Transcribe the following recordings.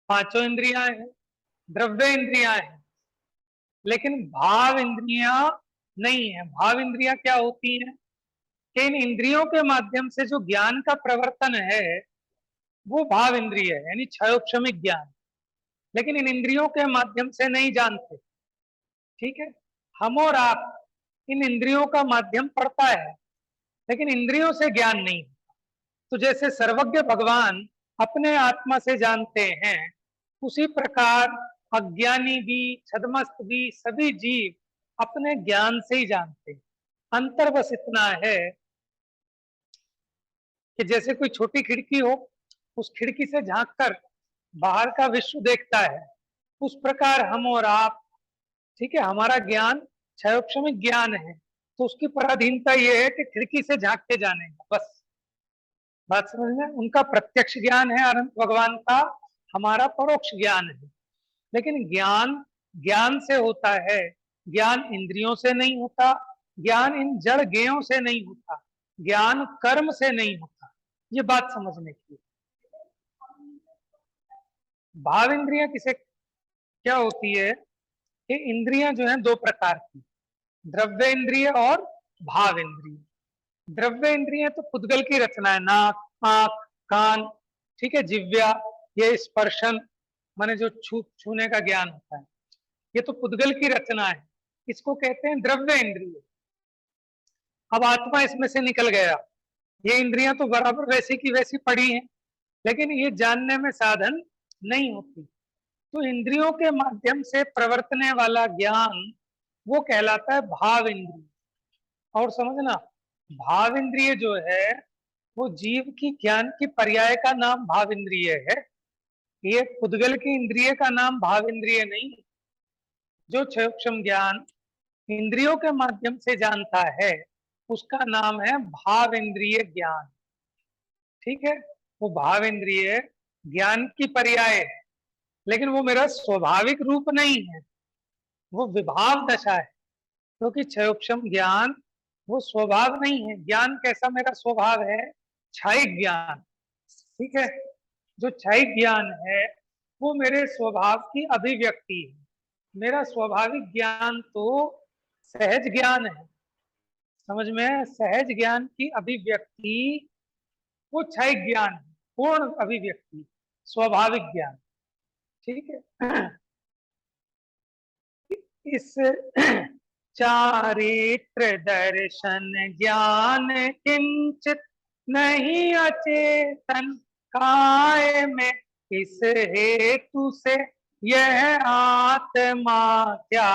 पांचों इंद्रियां हैं, द्रव्य इंद्रियां हैं, लेकिन भाव इंद्रियां नहीं है। भाव इंद्रियां क्या होती हैं कि इन इंद्रियों के माध्यम से जो ज्ञान का प्रवर्तन है वो भाव इंद्रिय है, यानी क्षयोक्षमिक ज्ञान। लेकिन इन इंद्रियों के माध्यम से नहीं जानते। ठीक है, हम और आप इन इंद्रियों का माध्यम पड़ता है, लेकिन इंद्रियों से ज्ञान नहीं। तो जैसे सर्वज्ञ भगवान अपने आत्मा से जानते हैं, उसी प्रकार अज्ञानी भी, छद्मस्त भी, सभी जीव अपने ज्ञान से ही जानते हैं। अंतर बस इतना है कि जैसे कोई छोटी खिड़की हो, उस खिड़की से झांक कर बाहर का विश्व देखता है, उस प्रकार हम और आप, ठीक है, हमारा ज्ञान क्षयोक्षमिक ज्ञान है। तो उसकी पराधीनता यह है कि खिड़की से झांक के जाने का, बस। बात समझ में? उनका प्रत्यक्ष ज्ञान है अनंत भगवान का, हमारा परोक्ष ज्ञान है। लेकिन ज्ञान ज्ञान से होता है, ज्ञान इंद्रियों से नहीं होता, ज्ञान इन जड़ ज्ञेयों से नहीं होता, ज्ञान कर्म से नहीं होता। ये बात समझने की। भाव इंद्रियां किसे क्या होती है कि इंद्रियां जो है दो प्रकार की, द्रव्य इंद्रिय और भाव इंद्रिय। द्रव्य इंद्रिय तो पुद्गल की रचना है, नाक, आंख, कान, ठीक है, जिव्या, ये स्पर्शन माने जो छूने का ज्ञान होता है, ये तो पुद्गल की रचना है, इसको कहते हैं द्रव्य इंद्रिय। अब आत्मा इसमें से निकल गया, ये इंद्रियां तो बराबर वैसी की वैसी पड़ी हैं, लेकिन ये जानने में साधन नहीं होती। तो इंद्रियों के माध्यम से प्रवर्तने वाला ज्ञान वो कहलाता है भाव इंद्रिय। और समझना, भाव इंद्रिय जो है वो जीव की ज्ञान की पर्याय का नाम भाव इंद्रिय है। ये पुद्गल की इंद्रिय का नाम भाव इंद्रिय नहीं। जो सूक्ष्म ज्ञान इंद्रियों के माध्यम से जानता है उसका नाम है भाव इंद्रिय ज्ञान। ठीक है, वो भाव इंद्रिय ज्ञान की पर्याय है, लेकिन वो मेरा स्वाभाविक रूप नहीं है, वो विभाव दशा है। क्योंकि क्षयोक्षम ज्ञान वो स्वभाव नहीं है। ज्ञान कैसा मेरा स्वभाव है? क्षयिक ज्ञान। ठीक है, जो क्षयिक ज्ञान है वो मेरे स्वभाव की अभिव्यक्ति है। मेरा स्वाभाविक ज्ञान तो सहज ज्ञान है, समझ में? सहज ज्ञान की अभिव्यक्ति वो क्षयिक ज्ञान है, पूर्ण अभिव्यक्ति स्वाभाविक ज्ञान। ठीक है, इस चारित्र दर्शन ज्ञान किंचित नहीं अचेतन काय में, इस हेतु से यह आत्मा क्या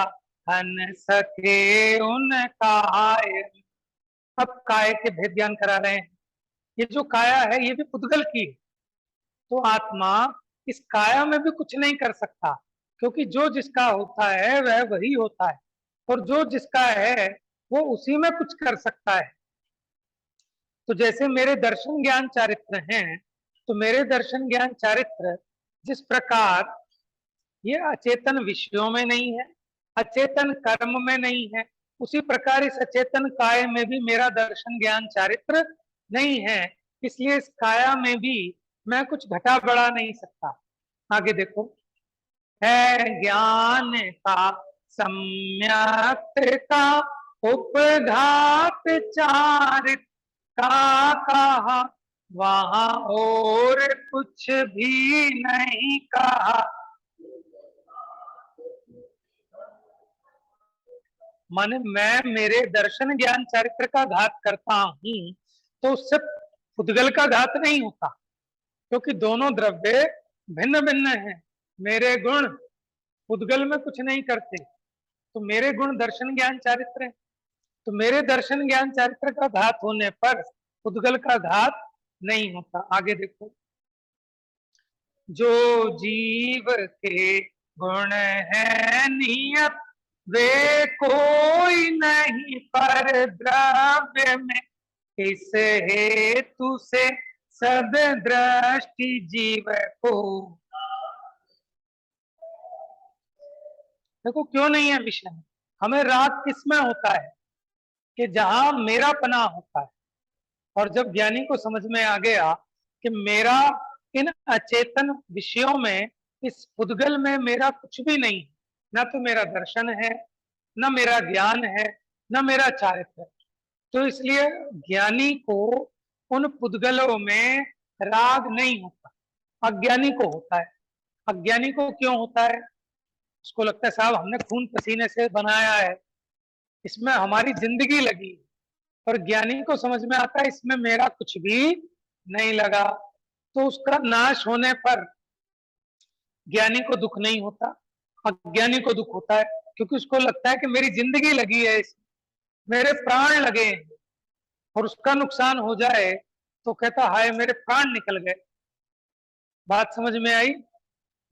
हन सके उन काय। अब काय के भेद ज्ञान करा रहे हैं। ये जो काया है ये भी पुद्गल की है, तो आत्मा इस काया में भी कुछ नहीं कर सकता, क्योंकि जो जिसका होता है वह वही होता है, और जो जिसका है वो उसी में कुछ कर सकता है। तो जैसे मेरे दर्शन ज्ञान चारित्र हैं, तो मेरे दर्शन ज्ञान चारित्र जिस प्रकार ये अचेतन विषयों में नहीं है, अचेतन कर्म में नहीं है, उसी प्रकार इस अचेतन काय में भी मेरा दर्शन ज्ञान चारित्र नहीं है। इसलिए इस काया में भी मैं कुछ घटा बढ़ा नहीं सकता। आगे देखो, है ज्ञान का सम्यक का उपघात चारित का कहा, वहां और कुछ भी नहीं कहा। माने मैं मेरे दर्शन ज्ञान चरित्र का घात करता हूं तो उससे पुद्गल का घात नहीं होता, क्योंकि दोनों द्रव्य भिन्न भिन्न हैं। मेरे गुण पुद्गल में कुछ नहीं करते, तो मेरे गुण दर्शन ज्ञान चारित्र है, तो मेरे दर्शन ज्ञान चारित्र का घात होने पर पुद्गल का घात नहीं होता। आगे देखो, जो जीव के गुण है नियत वे कोई नहीं पर द्रव्य में, इस हेतु से सब दृष्टि जीव को। देखो क्यों नहीं है विषय में। हमें राग किसमें होता है कि जहां मेरा पना होता है, और जब ज्ञानी को समझ में आ गया कि मेरा इन अचेतन विषयों में इस पुद्गल में मेरा कुछ भी नहीं, ना तो मेरा दर्शन है, न मेरा ज्ञान है, न मेरा चारित्र है। तो इसलिए ज्ञानी को उन पुद्गलों में राग नहीं होता, अज्ञानी को होता है। अज्ञानी को क्यों होता है? उसको लगता है साहब हमने खून पसीने से बनाया है, इसमें हमारी जिंदगी लगी। और ज्ञानी को समझ में आता है इसमें मेरा कुछ भी नहीं लगा। तो उसका नाश होने पर ज्ञानी को दुख नहीं होता, अज्ञानी को दुख होता है, क्योंकि उसको लगता है कि मेरी जिंदगी लगी है इसमें, मेरे प्राण लगे हैं, और उसका नुकसान हो जाए तो कहता हाय मेरे प्राण निकल गए। बात समझ में आई?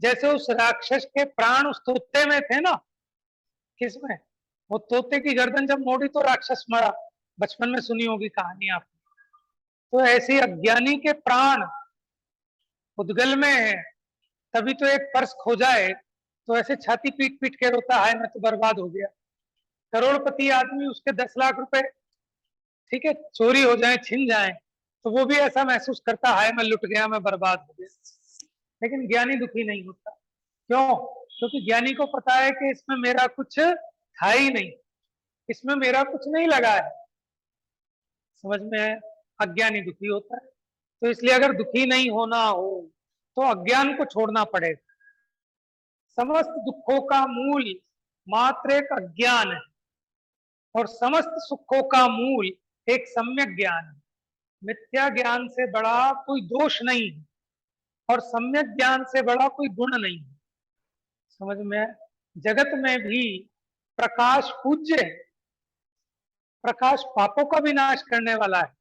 जैसे उस राक्षस के प्राण उस तोते में थे ना, किसमें? वो तोते की गर्दन जब मोड़ी तो राक्षस मरा, बचपन में सुनी होगी कहानी आपने। तो ऐसे अज्ञानी के प्राण उद्गल में है, तभी तो एक पर्स खो जाए तो ऐसे छाती पीट पीट के रोता है मैं तो बर्बाद हो गया। करोड़पति आदमी उसके 10 लाख रुपए ठीक है चोरी हो जाए, छिन जाए, तो वो भी ऐसा महसूस करता है मैं लुट गया, मैं बर्बाद हो गया। लेकिन ज्ञानी दुखी नहीं होता। क्यों? क्योंकि ज्ञानी को पता है कि इसमें मेरा कुछ था ही नहीं, इसमें मेरा कुछ नहीं लगा है। समझ में है? अज्ञानी दुखी होता है। तो इसलिए अगर दुखी नहीं होना हो तो अज्ञान को छोड़ना पड़ेगा। समस्त दुखों का मूल मात्र एक अज्ञान है, और समस्त सुखों का मूल एक सम्यक ज्ञान है। मिथ्या ज्ञान से बड़ा कोई दोष नहीं है, और सम्यक ज्ञान से बड़ा कोई गुण नहीं है। समझ में? जगत में भी प्रकाश पूज्य है, प्रकाश पापों का भी नाश करने वाला है।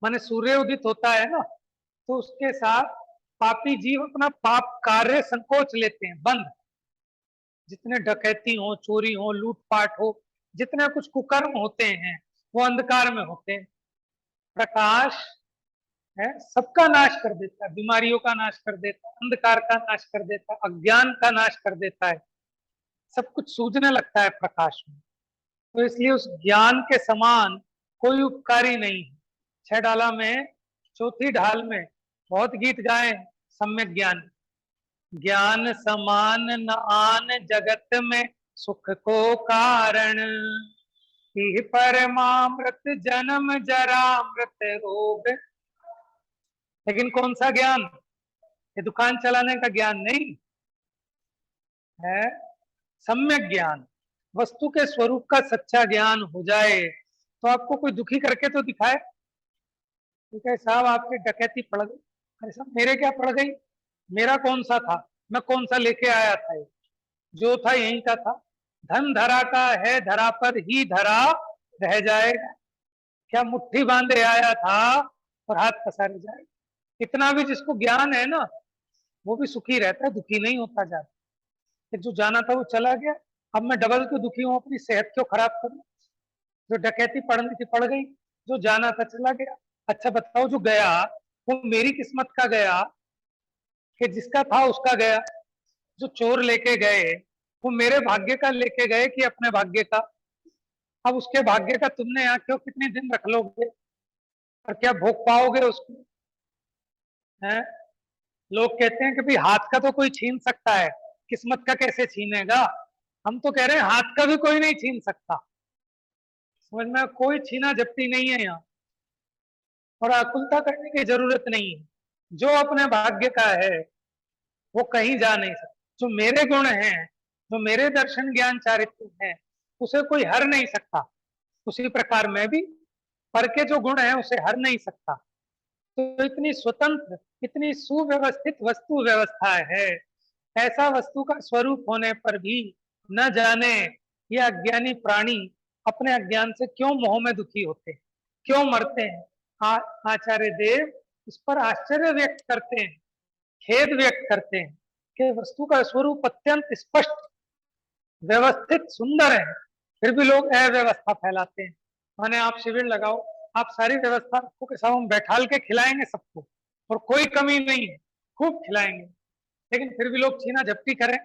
माने सूर्य उदित होता है ना, तो उसके साथ पापी जीव अपना पाप कार्य संकोच लेते हैं, बंद। जितने डकैती हो, चोरी हो, लूटपाट हो, जितने कुछ कुकर्म होते हैं वो अंधकार में होते हैं। प्रकाश है सबका नाश कर देता है, बीमारियों का नाश कर देता है, अंधकार का नाश कर देता है, अज्ञान का नाश कर देता है। सब कुछ सूझने लगता है प्रकाश में। तो इसलिए उस ज्ञान के समान कोई उपकारी नहीं है। 6 डाला में चौथी ढाल में बहुत गीत गाए सम्यक ज्ञान। ज्ञान समान न आन जगत में सुख को कारण, ही परमामृत जन्म जरा मृत रोग। लेकिन कौन सा ज्ञान? ये दुकान चलाने का ज्ञान नहीं है, सम्यक ज्ञान। वस्तु के स्वरूप का सच्चा ज्ञान हो जाए तो आपको कोई दुखी करके तो दिखाए। ठीक है साहब आपके डकैती पड़ गई, अरे साहब मेरे क्या पड़ गई, मेरा कौन सा था, मैं कौन सा लेके आया था, ये जो था यहीं का था। धन धरा का है, धरा पर ही धरा रह जाएगा। क्या मुट्ठी बांधे आया था और हाथ पसारे जाएगा। इतना भी जिसको ज्ञान है ना वो भी सुखी रहता है, दुखी नहीं होता जाता। कि जो जाना था वो चला गया, अब मैं डबल क्यों दुखी हूँ, अपनी सेहत क्यों खराब करूं। जो डकैती पड़नी थी पड़ गई, जो जाना था चला गया। अच्छा बताओ जो गया वो मेरी किस्मत का गया कि जिसका था उसका गया? जो चोर लेके गए वो मेरे भाग्य का लेके गए कि अपने भाग्य का? अब उसके भाग्य का तुमने यहाँ क्यों कितने दिन रख लोगे, और क्या भोग पाओगे उसको? है लोग कहते हैं कि भाई हाथ का तो कोई छीन सकता है, किस्मत का कैसे छीनेगा। हम तो कह रहे हैं हाथ का भी कोई नहीं छीन सकता। समझ में? कोई छीना झपटी नहीं है यहाँ, और आकुलता करने की जरूरत नहीं है। जो अपने भाग्य का है वो कहीं जा नहीं सकता। जो मेरे गुण हैं, जो मेरे दर्शन ज्ञान चारित्र हैं, उसे कोई हर नहीं सकता। उसी प्रकार मैं भी पर के जो गुण है उसे हर नहीं सकता। तो इतनी स्वतंत्र, इतनी सुव्यवस्थित वस्तु व्यवस्था है, ऐसा वस्तु का स्वरूप होने पर भी न जाने ये अज्ञानी प्राणी अपने अज्ञान से क्यों मोह में दुखी होते हैं, क्यों मरते हैं। आचार्य देव इस पर आश्चर्य व्यक्त करते हैं, खेद व्यक्त करते हैं कि वस्तु का स्वरूप अत्यंत स्पष्ट, व्यवस्थित, सुंदर है, फिर भी लोग अव्यवस्था फैलाते हैं। माने आप शिविर लगाओ, आप सारी व्यवस्था रखो के साथ हम बैठाल के खिलाएंगे सबको, और कोई कमी नहीं है, खूब खिलाएंगे, लेकिन फिर भी लोग छीना झपटी करें,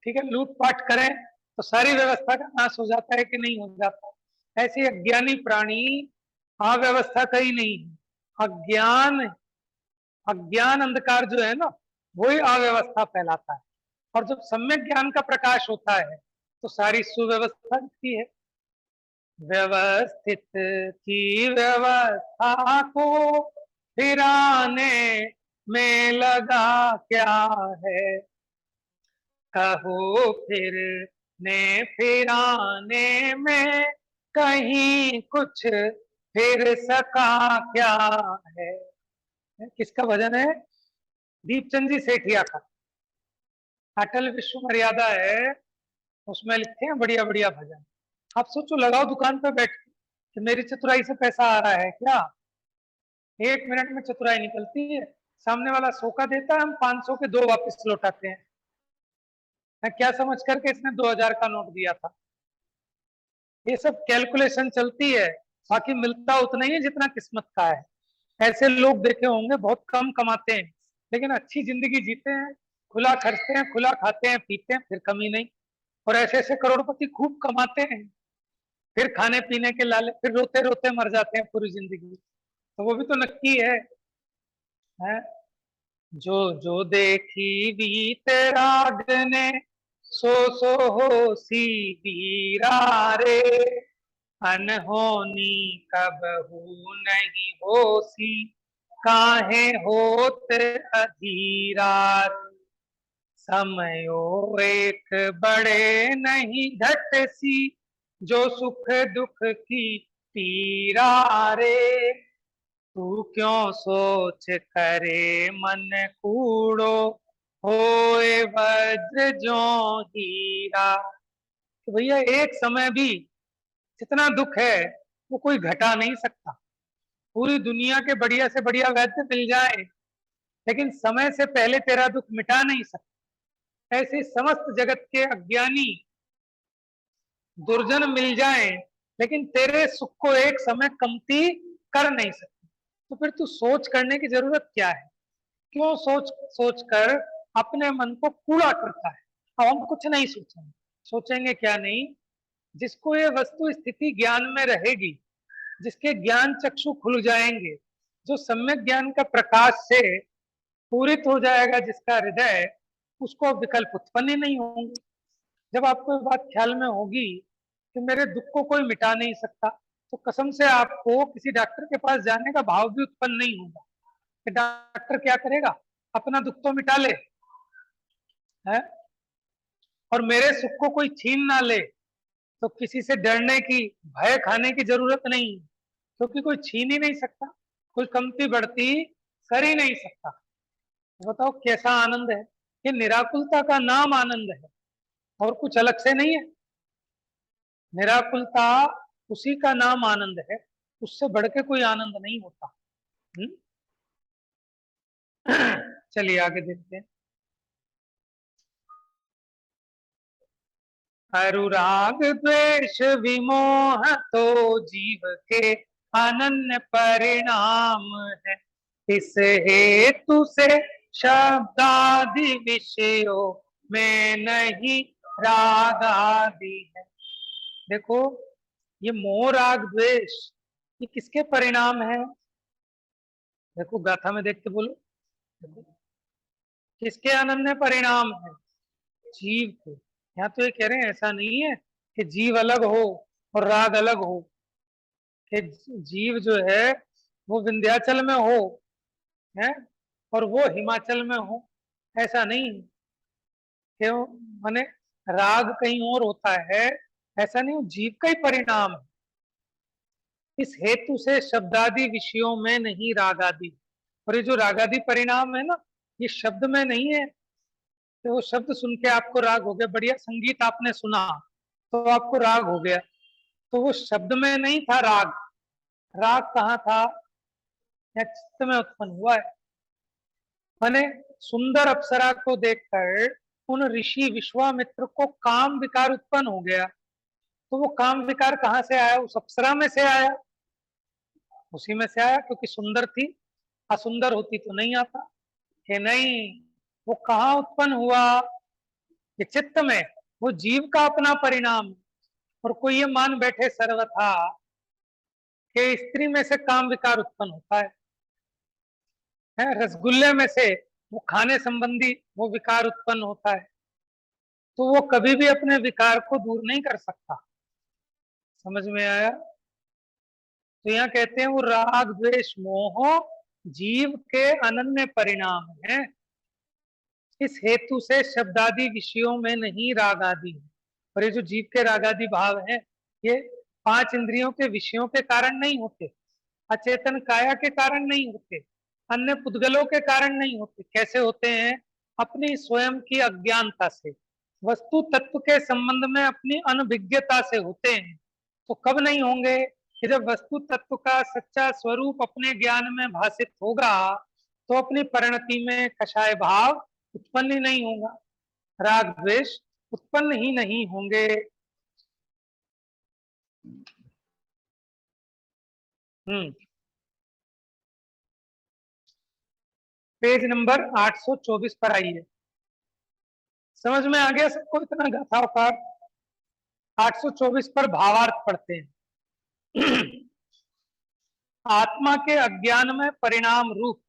ठीक है, लूटपाट करें, तो सारी व्यवस्था का नाश हो जाता है कि नहीं हो जाता? ऐसे अज्ञानी प्राणी अव्यवस्था का ही नहीं है। अज्ञान, अज्ञान अंधकार जो है ना, वही अव्यवस्था फैलाता है। और जब सम्यक ज्ञान का प्रकाश होता है तो सारी सुव्यवस्था दिखती है। व्यवस्थित की व्यवस्था को फिराने में लगा क्या है, कहो फिर ने फिराने में कहीं कुछ फिर सका क्या है। किसका भजन है? दीपचंद जी सेठिया का। अटल विश्व मर्यादा है, उसमें लिखते हैं बढ़िया बढ़िया भजन। आप सोचो, लगाओ दुकान पे बैठ के कि मेरी चतुराई से पैसा आ रहा है क्या? 1 मिनट में चतुराई निकलती है। सामने वाला 100 का देता है, हम 500 के 2 वापस लौटाते हैं। मैं क्या समझ करके इसने 2000 का नोट दिया था? ये सब कैलकुलेशन चलती है। बाकी मिलता उतना ही है जितना किस्मत का है। ऐसे लोग देखे होंगे बहुत कम कमाते हैं लेकिन अच्छी जिंदगी जीते हैं, खुला खर्चते हैं, खुला खाते हैं पीते हैं, फिर कमी नहीं। और ऐसे ऐसे करोड़पति खूब कमाते हैं, फिर खाने पीने के लाले, फिर रोते रोते मर जाते हैं पूरी जिंदगी। तो वो भी तो नक्की है? जो जो देखी बीत राग ने, सो हो सी बीरा रे, अनहोनी कबहू नहीं होसी, काहे होत अधीरा। समयो एक बड़े नहीं घट सी, जो सुख दुख की पीरा रे, तू क्यों सोच करे मन कूड़ो, होए वज्र जो हीरा। तो भैया एक समय भी जितना दुख है वो कोई घटा नहीं सकता। पूरी दुनिया के बढ़िया से बढ़िया वैद्य मिल जाए लेकिन समय से पहले तेरा दुख मिटा नहीं सकता। ऐसे समस्त जगत के अज्ञानी दुर्जन मिल जाएं लेकिन तेरे सुख को एक समय कमती कर नहीं सकते। तो फिर तू सोच करने की जरूरत क्या है? क्यों सोच सोच कर अपने मन को कूड़ा करता है? अब हम कुछ नहीं सोचेंगे। सोचेंगे क्या नहीं? जिसको ये वस्तु स्थिति ज्ञान में रहेगी, जिसके ज्ञान चक्षु खुल जाएंगे, जो सम्यक ज्ञान का प्रकाश से पूरित हो जाएगा जिसका हृदय, उसको विकल्प उत्पन्न ही नहीं होंगे। जब आपको ये बात ख्याल में होगी कि मेरे दुख को कोई मिटा नहीं सकता, तो कसम से आपको किसी डॉक्टर के पास जाने का भाव भी उत्पन्न नहीं होगा कि डॉक्टर क्या करेगा, अपना दुख तो मिटा ले है, और मेरे सुख को कोई छीन ना ले। तो किसी से डरने की, भय खाने की जरूरत नहीं, क्योंकि कोई छीन ही नहीं सकता, कोई कमती बढ़ती कर ही नहीं सकता। बताओ कैसा आनंद है? ये निराकुलता का नाम आनंद है और कुछ अलग से नहीं है। निराकुलता उसी का नाम आनंद है, उससे बढ़ के कोई आनंद नहीं होता। चलिए आगे देखते हैं। अनुराग द्वेष विमोह तो जीव के अनन्य परिणाम है, इस हेतु से शब्दादि विषयों में नहीं राग आदि है। देखो, ये मोह राग द्वेष ये किसके परिणाम है? देखो गाथा में देख के बोलो, किसके अनन्य परिणाम है? जीव के। यहाँ तो ये कह रहे हैं ऐसा नहीं है कि जीव अलग हो और राग अलग हो, कि जीव जो है वो विंध्याचल में हो है और वो हिमाचल में हो, ऐसा नहीं। क्यों? माने राग कहीं और होता है, ऐसा नहीं, जीव का ही परिणाम है। इस हेतु से शब्दादि विषयों में नहीं राग आदि। और ये जो रागादि परिणाम है ना, ये शब्द में नहीं है। तो वो शब्द सुन के आपको राग हो गया, बढ़िया संगीत आपने सुना तो आपको राग हो गया, तो वो शब्द में नहीं था राग। राग कहाँ था? या चित्त में उत्पन्न हुआ है। माने सुंदर अप्सरा को देखकर उन ऋषि विश्वामित्र को काम विकार उत्पन्न हो गया। तो वो काम विकार कहाँ से आया? उस अप्सरा में से आया, उसी में से आया, क्योंकि सुंदर थी, असुंदर होती तो नहीं आता। कि नहीं, वो कहाँ उत्पन्न हुआ? ये चित्त में। वो जीव का अपना परिणाम। और कोई ये मान बैठे सर्वथा कि स्त्री में से काम विकार उत्पन्न होता है, रसगुल्ले में से वो खाने संबंधी वो विकार उत्पन्न होता है, तो वो कभी भी अपने विकार को दूर नहीं कर सकता। समझ में आया? तो यहाँ कहते हैं वो राग द्वेष मोह जीव के अनन्य परिणाम है, इस हेतु से शब्दादि विषयों में नहीं राग आदि है। और ये जो जीव के राग आदि भाव है, ये पांच इंद्रियों के विषयों के कारण नहीं होते, अचेतन काया के कारण नहीं होते, अन्य पुद्गलों के कारण नहीं होते। कैसे होते हैं? अपनी स्वयं की अज्ञानता से, वस्तु तत्व के संबंध में अपनी अनभिज्ञता से होते हैं। तो कब नहीं होंगे? कि जब वस्तु तत्व का सच्चा स्वरूप अपने ज्ञान में भाषित होगा, तो अपनी परिणति में कषाय भाव उत्पन्न ही नहीं होगा, राग द्वेष उत्पन्न ही नहीं होंगे। पेज नंबर 824 पर आइए। समझ में आ गया सबको इतना गाथाकार? 824 पर भावार्थ पढ़ते हैं। आत्मा के अज्ञान में परिणाम रूप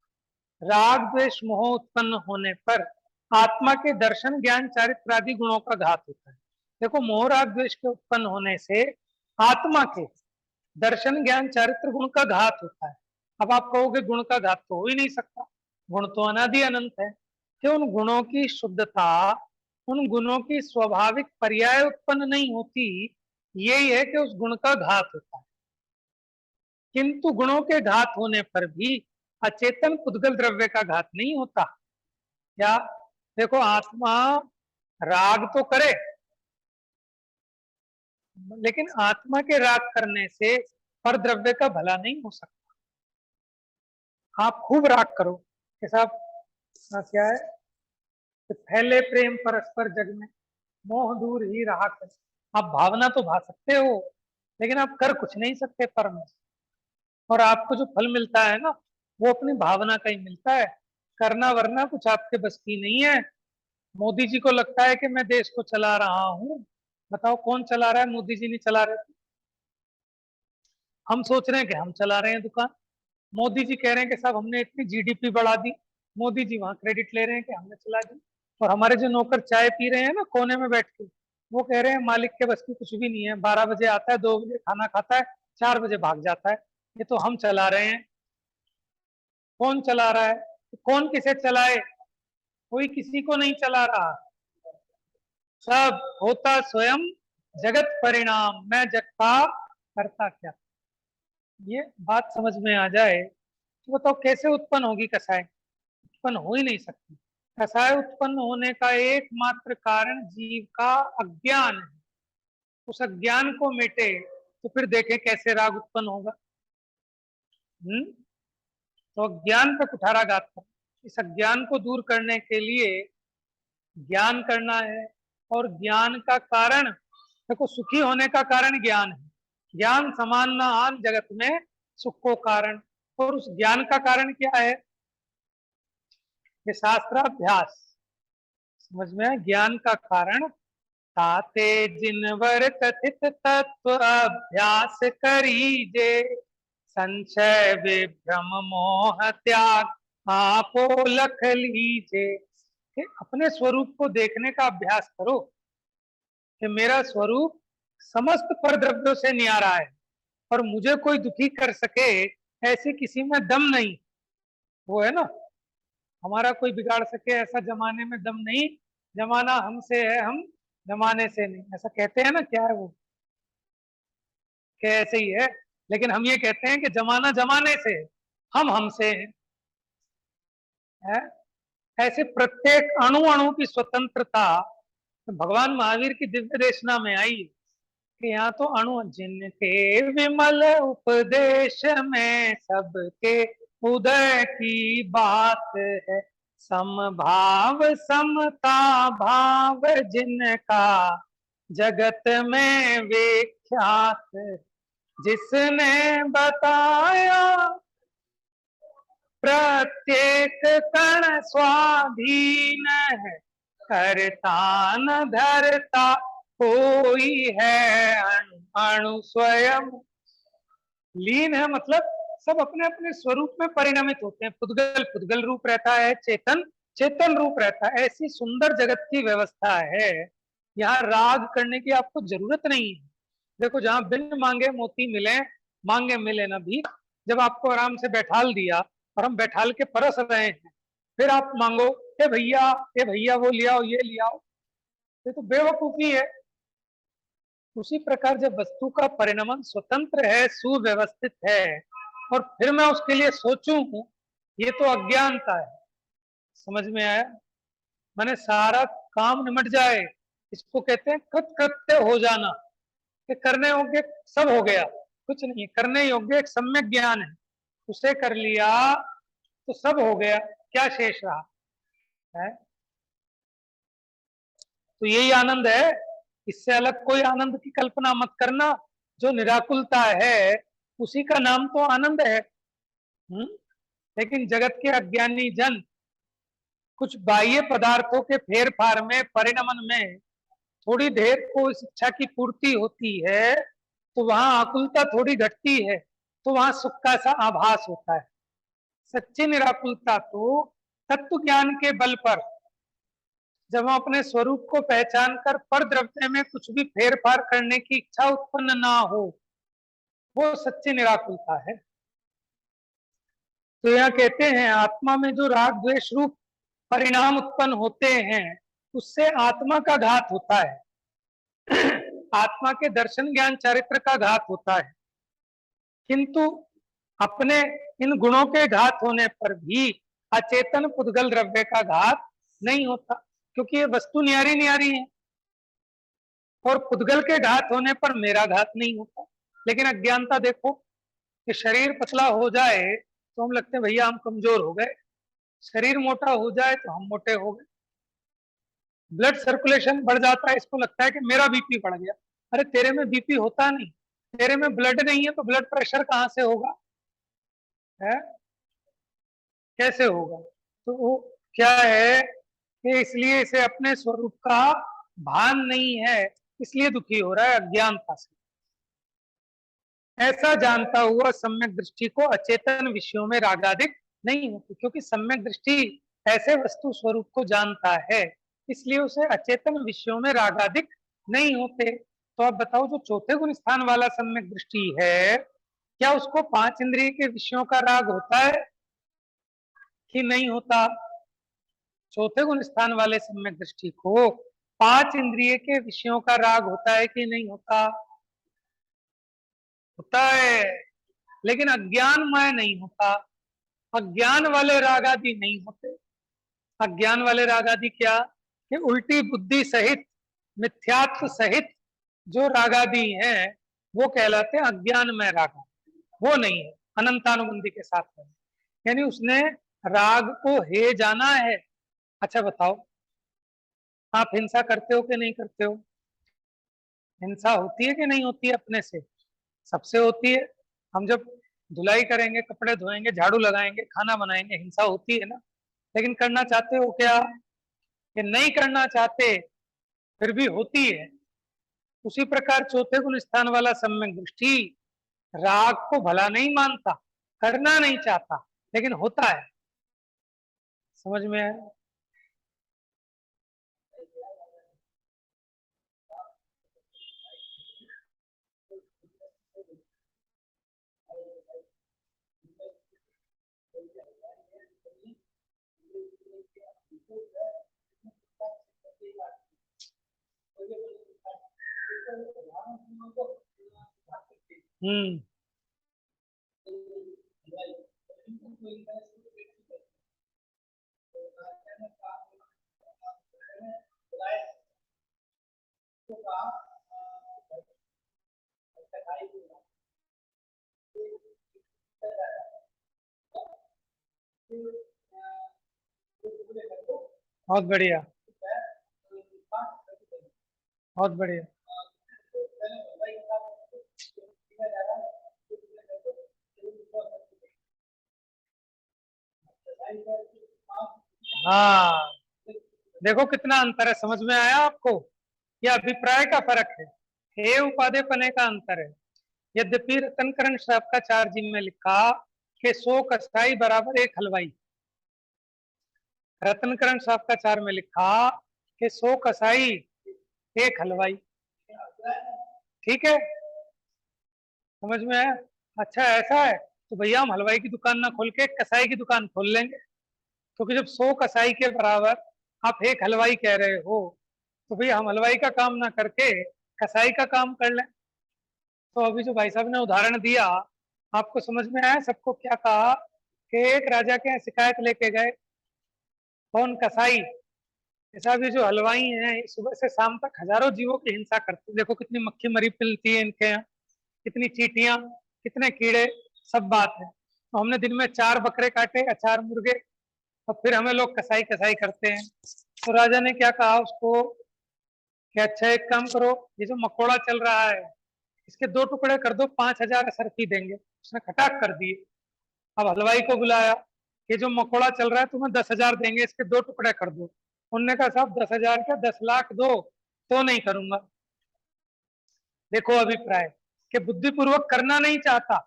राग द्वेष मोह उत्पन्न होने पर आत्मा के दर्शन ज्ञान चारित्र आदि गुणों का घात होता है। देखो, मोह राग द्वेष के उत्पन्न होने से आत्मा के दर्शन ज्ञान चारित्र गुण का घात होता है। अब आप कहोगे गुण का घात तो हो ही नहीं सकता, गुण तो अनादि अनंत है। कि उन गुणों की शुद्धता, उन गुणों की स्वाभाविक पर्याय उत्पन्न नहीं होती, यही है कि उस गुण का घात होता है। किंतु गुणों के घात होने पर भी अचेतन पुद्गल द्रव्य का घात नहीं होता। क्या? देखो, आत्मा राग तो करे, लेकिन आत्मा के राग करने से पर द्रव्य का भला नहीं हो सकता। आप खूब राग करो कि साहब क्या है कि फैले प्रेम परस्पर जग में, मोह दूर ही रहा कर। आप भावना तो भा सकते हो, लेकिन आप कर कुछ नहीं सकते परम। और आपको जो फल मिलता है ना, वो अपनी भावना का ही मिलता है। करना वरना कुछ आपके बस की नहीं है। मोदी जी को लगता है कि मैं देश को चला रहा हूँ। बताओ कौन चला रहा है? मोदी जी नहीं चला रहे थे। हम सोच रहे हैं कि हम चला रहे हैं दुकान। मोदी जी कह रहे हैं कि साहब हमने इतनी जीडीपी बढ़ा दी। मोदी जी वहां क्रेडिट ले रहे हैं कि हमने चला दी। और हमारे जो नौकर चाय पी रहे हैं ना कोने में बैठ के, वो कह रहे हैं मालिक के बस की कुछ भी नहीं है। 12 बजे आता है, 2 बजे खाना खाता है, 4 बजे भाग जाता है। ये तो हम चला रहे हैं। कौन चला रहा है? तो कौन किसे चलाए? कोई किसी को नहीं चला रहा। सब होता स्वयं जगत परिणाम, मैं जगता करता क्या। ये बात समझ में आ जाए तो बताओ कैसे उत्पन्न होगी कसाय? उत्पन्न हो ही नहीं सकती। कसाय उत्पन्न होने का एकमात्र कारण जीव का अज्ञान है। उस अज्ञान को मिटे तो फिर देखें कैसे राग उत्पन्न होगा। तो अज्ञान पर कुठाराघात कर, इस अज्ञान को दूर करने के लिए ज्ञान करना है। और ज्ञान का कारण, देखो सुखी होने का कारण ज्ञान है। ज्ञान समान न आन जगत में सुख को कारण। और उस ज्ञान का कारण क्या है? ये शास्त्राभ्यास। समझ में? ज्ञान का कारण ताते जिनवर कथित तत्व अभ्यास करीजे, संशय विभ्रम मोह त्याग आपो लख लीजे। कि अपने स्वरूप को देखने का अभ्यास करो कि मेरा स्वरूप समस्त पर द्रव्यों से न्यारा है, और मुझे कोई दुखी कर सके ऐसी किसी में दम नहीं। वो है ना, हमारा कोई बिगाड़ सके ऐसा जमाने में दम नहीं। जमाना हमसे है, हम जमाने से नहीं, ऐसा कहते हैं ना। क्या है वो? क्या ऐसे ही है? लेकिन हम ये कहते हैं कि जमाना जमाने से है, हम हमसे हैं। है? ऐसे प्रत्येक अणु अणु की स्वतंत्रता भगवान महावीर की दिव्य देशना में आई कि यहाँ तो अणु, जिनके विमल उपदेश में सबके उदय की बात है, समभाव समता भाव जिनका जगत में विख्यात, जिसने बताया प्रत्येक कण स्वाधीन है, करता न धरता कोई है, अणु अणु स्वयं लीन है। मतलब सब अपने अपने स्वरूप में परिणमित होते हैं। पुद्गल पुद्गल रूप रहता है, चेतन चेतन रूप रहता है। ऐसी सुंदर जगत की व्यवस्था है, यहाँ राग करने की आपको जरूरत नहीं है। देखो, जहां बिन मांगे मोती मिले, मांगे मिले ना भी, जब आपको आराम से बैठाल दिया और हम बैठाल के परस रहे हैं, फिर आप मांगो, ए भैया, ए भैया वो लियाओ, ये लियाओ, ये तो बेवकूफी है। उसी प्रकार जब वस्तु का परिणमन स्वतंत्र है, सुव्यवस्थित है, और फिर मैं उसके लिए सोचूं, ये तो अज्ञानता है। समझ में आया? माने सारा काम निमट जाए, इसको कहते हैं कृत कृत्य हो जाना, कि करने योग्य सब हो गया, कुछ नहीं करने योग्य, एक सम्यक ज्ञान है, उसे कर लिया तो सब हो गया, क्या शेष रहा है? तो यही आनंद है, इससे अलग कोई आनंद की कल्पना मत करना। जो निराकुलता है उसी का नाम तो आनंद है। लेकिन जगत के अज्ञानी जन कुछ बाह्य पदार्थों के फेर फार में, परिणमन में थोड़ी देर को इस इच्छा की पूर्ति होती है, तो वहां आकुलता थोड़ी घटती है, तो वहां सुख का सा आभास होता है। सच्ची निराकुलता तो तत्व ज्ञान के बल पर, जब हम अपने स्वरूप को पहचान कर पर द्रव्य में कुछ भी फेर फार करने की इच्छा उत्पन्न ना हो, वो सच्ची निराकुलता है। तो यह कहते हैं, आत्मा में जो राग द्वेष रूप परिणाम उत्पन्न होते हैं, उससे आत्मा का घात होता है, आत्मा के दर्शन ज्ञान चरित्र का घात होता है। किंतु अपने इन गुणों के घात होने पर भी अचेतन पुद्गल द्रव्य का घात नहीं होता, क्योंकि ये वस्तु न्यारी न्यारी है, और पुद्गल के घात होने पर मेरा घात नहीं होता। लेकिन अज्ञानता देखो, कि शरीर पतला हो जाए तो हम लगते हैं भैया हम कमजोर हो गए, शरीर मोटा हो जाए तो हम मोटे हो गए, ब्लड सर्कुलेशन बढ़ जाता है, इसको लगता है कि मेरा बीपी बढ़ गया। अरे तेरे में बीपी होता नहीं, तेरे में ब्लड नहीं है तो ब्लड प्रेशर कहां से होगा? है? कैसे होगा? तो वो क्या है, कि इसलिए इसे अपने स्वरूप का भान नहीं है, इसलिए दुखी हो रहा है अज्ञानता से। ऐसा जानता हुआ सम्यक दृष्टि को अचेतन विषयों में रागादिक नहीं होती, क्योंकि सम्यक दृष्टि ऐसे वस्तु स्वरूप को जानता है, इसलिए उसे अचेतन विषयों में रागादिक नहीं होते। तो आप बताओ, जो चौथे गुण स्थान वाला सम्यक दृष्टि है, क्या उसको पांच इंद्रिय के विषयों का राग होता है कि नहीं होता? चौथे गुण स्थान वाले सम्यक दृष्टि को पांच इंद्रिय के विषयों का राग होता है कि नहीं होता? होता है। लेकिन अज्ञानमय नहीं होता, अज्ञान वाले राग आदि नहीं होते। अज्ञान वाले राग आदि क्या? कि उल्टी बुद्धि सहित, मिथ्यात्व सहित जो राग आदि हैं, वो कहलाते हैं अज्ञानमय राग। वो नहीं है, अनंतानुबंधी के साथ है, यानी उसने राग को हे जाना है। अच्छा बताओ, आप हिंसा करते हो कि नहीं करते हो? हिंसा होती है कि नहीं होती है? अपने से सबसे होती है। हम जब धुलाई करेंगे, कपड़े धोएंगे, झाड़ू लगाएंगे, खाना बनाएंगे, हिंसा होती है ना? लेकिन करना चाहते हो क्या? कि नहीं करना चाहते, फिर भी होती है। उसी प्रकार चौथे गुण स्थान वाला सम्यक दृष्टि राग को भला नहीं मानता, करना नहीं चाहता, लेकिन होता है। समझ में है? हम्म। बहुत बढ़िया, बहुत बढ़िया। हाँ, देखो कितना अंतर है, समझ में आया आपको? यह अभिप्राय का फर्क है, हे उपाधि पने का अंतर है। यद्यपि रतनकरण श्रावकाचार्य जी में लिखा कि 100 कसाई बराबर एक हलवाई, रत्नकरण शास्त्राचार में लिखा कि 100 कसाई 1 हलवाई। ठीक है, समझ में आया? अच्छा ऐसा है तो भैया हम हलवाई की दुकान ना खोल के कसाई की दुकान खोल लेंगे, क्योंकि जब 100 कसाई के बराबर आप 1 हलवाई कह रहे हो, तो भैया हम हलवाई का काम ना करके कसाई का काम कर लें। तो अभी जो भाई साहब ने उदाहरण दिया, आपको समझ में आया सबको क्या कहा? कि एक राजा के यहाँ शिकायत लेके गए, कौन? कसाई। ऐसा भी जो हलवाई हैं सुबह से शाम तक हजारों जीवों की हिंसा करते हैं, देखो कितनी मक्खी मरी पिलती है इनके यहाँ, कितनी चींटियां, कितने कीड़े, सब बात है। तो हमने दिन में 4 बकरे काटे, 4 मुर्गे, और फिर हमें लोग कसाई कसाई करते हैं। तो राजा ने क्या कहा उसको कि अच्छा एक काम करो, ये जो मकोड़ा चल रहा है इसके 2 टुकड़े कर दो, 5,000 असरफी देंगे। उसने खटाक कर दिए। अब हलवाई को बुलाया, ये जो मकोड़ा चल रहा है तुम्हें 10,000 देंगे, इसके 2 टुकड़े कर दो। उनने कहा साहब 10,000 क्या 10 लाख दो तो नहीं करूंगा। देखो अभिप्राय कि बुद्धिपूर्वक करना नहीं चाहता,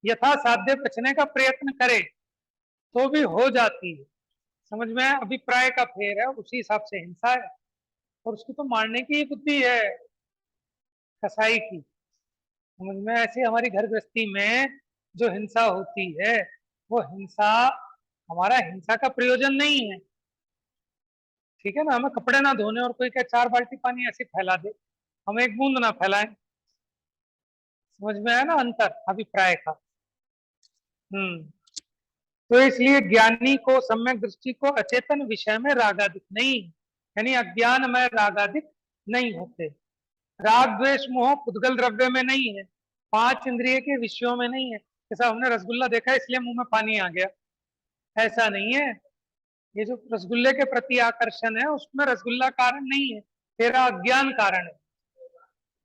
यथा साध्य बचने का प्रयत्न करे तो भी हो जाती है। समझ में आया? अभिप्राय का फेर है, उसी हिसाब से हिंसा है, और उसकी तो मारने की ही बुद्धि है कसाई की। समझ में? ऐसे हमारी घर गृहस्थी में जो हिंसा होती है, वो हिंसा हमारा हिंसा का प्रयोजन नहीं है। ठीक है ना? हमें कपड़े ना धोने और कोई क्या 4 बाल्टी पानी ऐसे फैला दे, हम एक बूंद ना फैलाएं। समझ में आया ना अंतर अभिप्राय का? हम्म। तो इसलिए ज्ञानी को सम्यक दृष्टि को अचेतन विषय में रागादिक नहीं, यानी अज्ञान में रागादिक नहीं होते। राग द्वेष मोह पुद्गल द्रव्य में नहीं है, 5 इंद्रिय के विषयों में नहीं है। जैसा हमने रसगुल्ला देखा इसलिए मुंह में पानी आ गया, ऐसा नहीं है। ये जो रसगुल्ले के प्रति आकर्षण है उसमें रसगुल्ला कारण नहीं है, तेरा अज्ञान कारण है।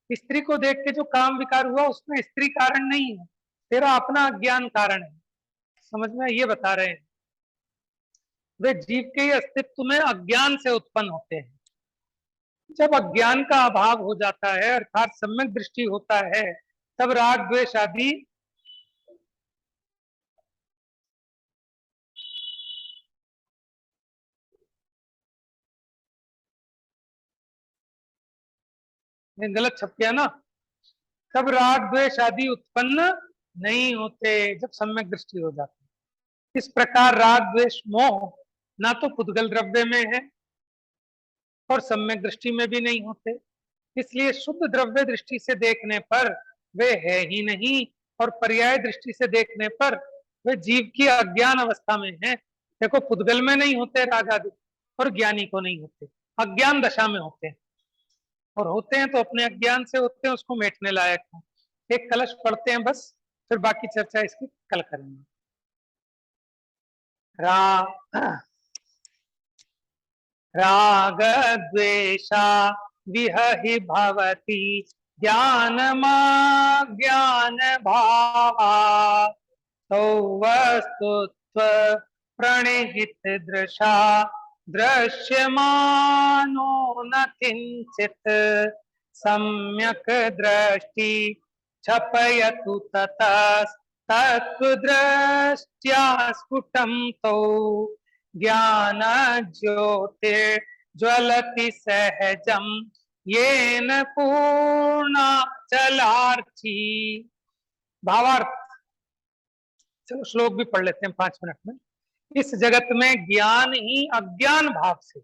स्त्री को देख के जो काम विकार हुआ उसमें स्त्री कारण नहीं है, तेरा अपना अज्ञान कारण है। समझ में? ये बता रहे हैं वे जीव के अस्तित्व में अज्ञान से उत्पन्न होते हैं। जब अज्ञान का अभाव हो जाता है अर्थात सम्यक दृष्टि होता है, तब राग द्वेष आदि गलत छप गया ना, तब राग द्वेष आदि उत्पन्न नहीं होते जब सम्यक दृष्टि हो जाती है। इस प्रकार राग द्वेष मोह ना तो पुद्गल द्रव्य में है और सम्यक दृष्टि में भी नहीं होते, इसलिए शुद्ध द्रव्य दृष्टि से देखने पर वे है ही नहीं, और पर्याय दृष्टि से देखने पर वे जीव की अज्ञान अवस्था में है। देखो पुद्गल में नहीं होते राग आदि, और ज्ञानी को नहीं होते, अज्ञान दशा में होते हैं, और होते हैं तो अपने अज्ञान से होते हैं, उसको मेटने लायक है। एक कलश पढ़ते हैं बस, फिर बाकी चर्चा इसकी कल करेंगे। रा राग द्वेषा विहि भवति ज्ञानमा ज्ञान भावा, तो वस्तुत्व प्रणिहित दृशा दृश्यमानो न किंचित, सम्यक दृष्टि छपयतु ततः तत्वदृष्ट्या स्फुटं तो ज्ञान ज्योतिर ज्वलति सहजम येन पूर्णा चलार्ची। भावार्थ चलो श्लोक भी पढ़ लेते हैं 5 मिनट में। इस जगत में ज्ञान ही अज्ञान भाव से,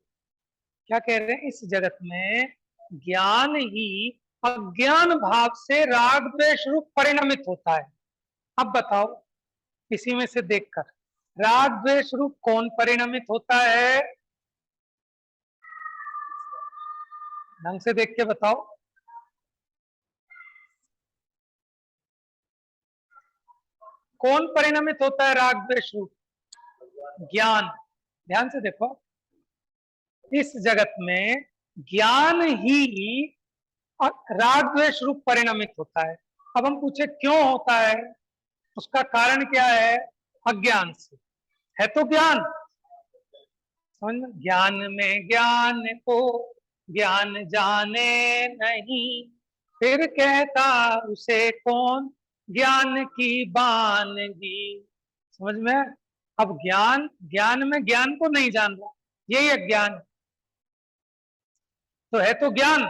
क्या कह रहे हैं? इस जगत में ज्ञान ही अज्ञान भाव से राग द्वेष रूप परिणमित होता है। अब बताओ इसी में से देखकर राग द्वेष रूप कौन परिणमित होता है? ढंग से देख के बताओ। कौन परिणमित होता है राग द्वेष रूप? ज्ञान। ध्यान से देखो, इस जगत में ज्ञान ही राग द्वेष रूप परिणमित होता है। अब हम पूछे क्यों होता है, उसका कारण क्या है? अज्ञान से है तो ज्ञान, ज्ञान में ज्ञान को ज्ञान जाने नहीं, फिर कहता उसे कौन ज्ञान की बानगी। समझ में? अब ज्ञान, ज्ञान में ज्ञान को नहीं जान रहा, यही अज्ञान तो है, तो ज्ञान,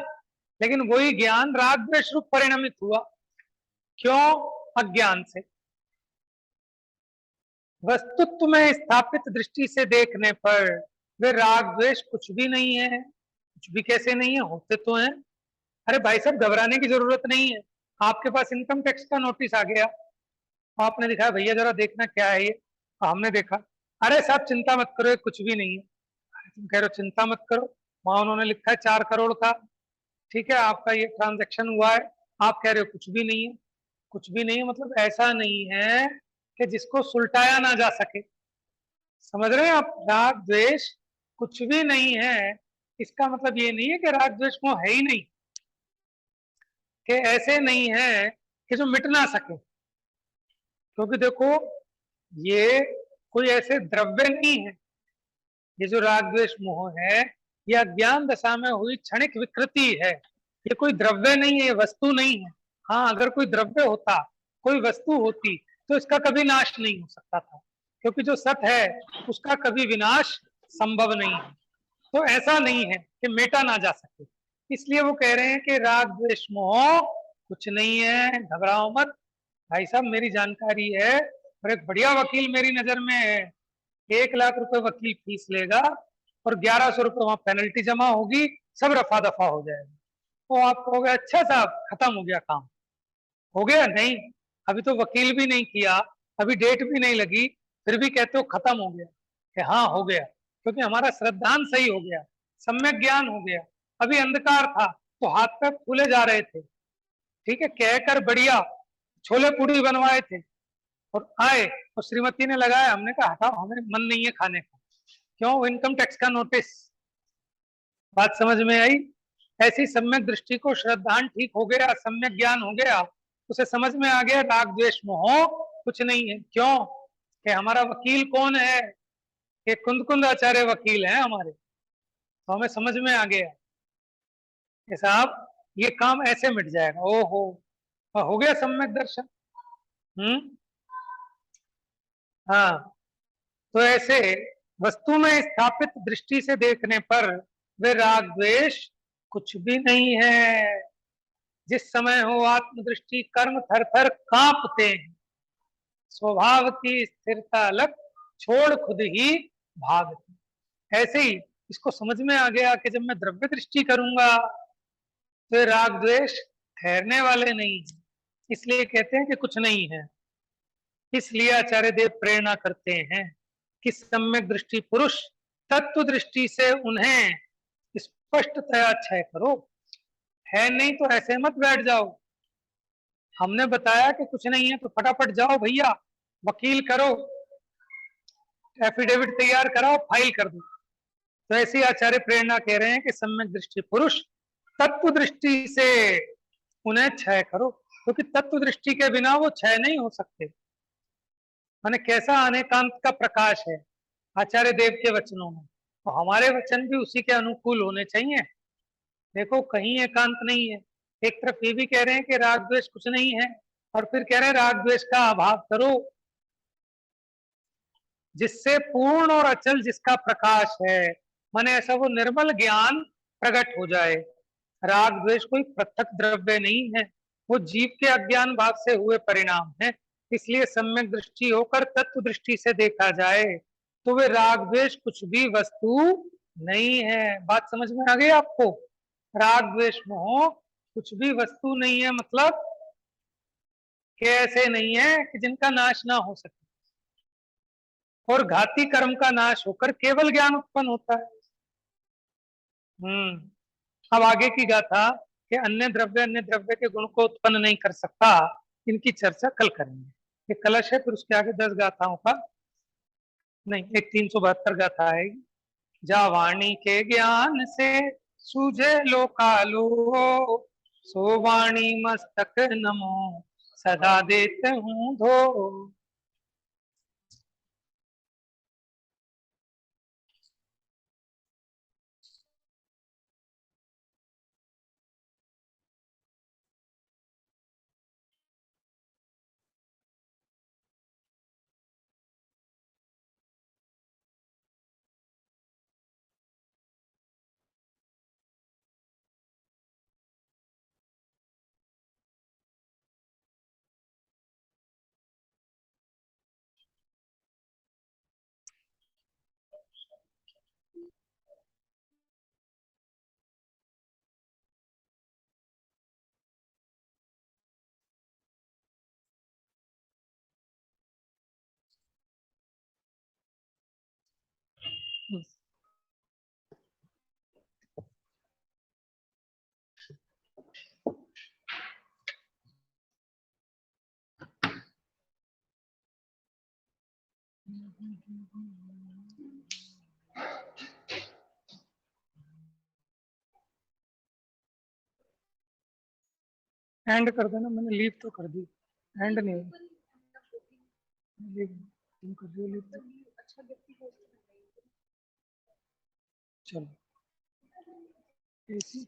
लेकिन वही ज्ञान राग द्वेष रूप परिणमित हुआ। क्यों? अज्ञान से। वस्तुत्व में स्थापित दृष्टि से देखने पर वे राग द्वेष कुछ भी नहीं है। कुछ भी कैसे नहीं है, होते तो हैं। अरे भाई साहब, घबराने की जरूरत नहीं है। आपके पास इनकम टैक्स का नोटिस आ गया, आपने दिखाया भैया जरा देखना क्या है ये, हमने देखा, अरे साहब चिंता मत करो, ये कुछ भी नहीं है। तुम कह रहे हो चिंता मत करो, वहां उन्होंने लिखा है 4 करोड़ का, ठीक है, आपका ये ट्रांजेक्शन हुआ है, आप कह रहे हो कुछ भी नहीं है। कुछ भी नहीं है मतलब ऐसा नहीं है कि जिसको सुलटाया ना जा सके। समझ रहे हैं आप? राग द्वेष कुछ भी नहीं है, इसका मतलब ये नहीं है कि राग द्वेष वो है ही नहीं, कि ऐसे नहीं है कि जो मिट ना सके। क्योंकि देखो, ये कोई ऐसे द्रव्य नहीं है, ये जो राग द्वेष मोह है, ये अज्ञान दशा में हुई क्षणिक विकृति है। ये कोई द्रव्य नहीं है, ये वस्तु नहीं है। हाँ, अगर कोई द्रव्य होता, कोई वस्तु होती, तो इसका कभी नाश नहीं हो सकता था, क्योंकि जो सत है उसका कभी विनाश संभव नहीं है। तो ऐसा नहीं है कि मेटा ना जा सके, इसलिए वो कह रहे हैं कि राग द्वेष मोह कुछ नहीं है, घबराओ मत। भाई साहब, मेरी जानकारी है और एक बढ़िया वकील मेरी नजर में है, 1 लाख रुपए वकील फीस लेगा और 1100 रुपए वहां पेनल्टी जमा होगी, सब रफा दफा हो जाएगा। तो आप कहोगे अच्छा साहब खत्म हो गया काम, हो गया? नहीं, अभी तो वकील भी नहीं किया, अभी डेट भी नहीं लगी, फिर भी कहते हो खत्म हो गया। कि हाँ हो गया, क्योंकि हमारा श्रद्धांत सही हो गया, सम्यक ज्ञान हो गया। अभी अंधकार था तो हाथ पे फूले जा रहे थे, ठीक है, कहकर बढ़िया छोले पूड़ी बनवाए थे, और आए और श्रीमती ने लगाया, हमने कहा हटाओ, हमें मन नहीं है खाने का। क्यों? इनकम टैक्स का नोटिस। बात समझ में आई? ऐसी सम्यक दृष्टि को श्रद्धांत ठीक हो गया, सम्यक ज्ञान हो गया, उसे समझ में आ गया राग द्वेष मोह कुछ नहीं है। क्यों? कि हमारा वकील कौन है? कि कुंद कुंद आचार्य वकील है हमारे। तो हमें समझ में आ गया कि साहब ये काम ऐसे मिट जाएगा। ओहो, हो गया सम्यक दर्शन। हम्म। हाँ, तो ऐसे वस्तु में स्थापित दृष्टि से देखने पर वे राग द्वेष कुछ भी नहीं है। जिस समय हो आत्मदृष्टि कर्म थर थर कांपते हैं, स्वभाव की स्थिरता लग छोड़ खुद ही भागते। ऐसे ही इसको समझ में आ गया कि जब मैं द्रव्य दृष्टि करूंगा तो ये राग द्वेष ठहरने वाले नहीं है, इसलिए कहते हैं कि कुछ नहीं है। इसलिए आचार्य देव प्रेरणा करते हैं कि सम्यक दृष्टि पुरुष तत्व दृष्टि से उन्हें स्पष्टतया क्षय करो। है नहीं तो ऐसे मत बैठ जाओ, हमने बताया कि कुछ नहीं है तो फटाफट जाओ भैया, वकील करो, एफिडेविट तैयार कराओ, फाइल कर दो। तो ऐसी आचार्य प्रेरणा कह रहे हैं कि सम्यक दृष्टि पुरुष तत्व दृष्टि से उन्हें क्षय करो, क्योंकि तत्व दृष्टि के बिना वो क्षय नहीं हो सकते। माने कैसा अनेकांत का प्रकाश है आचार्य देव के वचनों में, तो हमारे वचन भी उसी के अनुकूल होने चाहिए। देखो कहीं एकांत नहीं है, एक तरफ ये भी कह रहे हैं कि राग द्वेष कुछ नहीं है, और फिर कह रहे हैं राग द्वेष का अभाव करो, जिससे पूर्ण और अचल जिसका प्रकाश है, माने ऐसा वो निर्मल ज्ञान प्रकट हो जाए। राग द्वेष कोई पृथक द्रव्य नहीं है, वो जीव के अज्ञान भाव से हुए परिणाम है। इसलिए सम्यक दृष्टि होकर तत्व दृष्टि से देखा जाए तो वे राग द्वेष कुछ भी वस्तु नहीं है। बात समझ में आ गई आपको? राग द्वेष मोह कुछ भी वस्तु नहीं है, मतलब कि ऐसे नहीं है कि जिनका नाश ना हो सके, और घाती कर्म का नाश होकर केवल ज्ञान उत्पन्न होता है। अब आगे की गाथा कि अन्य द्रव्य के गुण को उत्पन्न नहीं कर सकता, इनकी चर्चा कल करेंगे। ये कलश है, फिर उसके आगे 10 गाथाओं का, नहीं, एक 372 गाथा है। जा वाणी के ज्ञान से सूझे लोकालो, सो वाणी मस्तक नमो सदा देते हूँ धो। एंड कर देना, मैंने लीव तो कर दी, एंड नहीं लीव तुम कर रही हो लीव तो। चलो ऐसी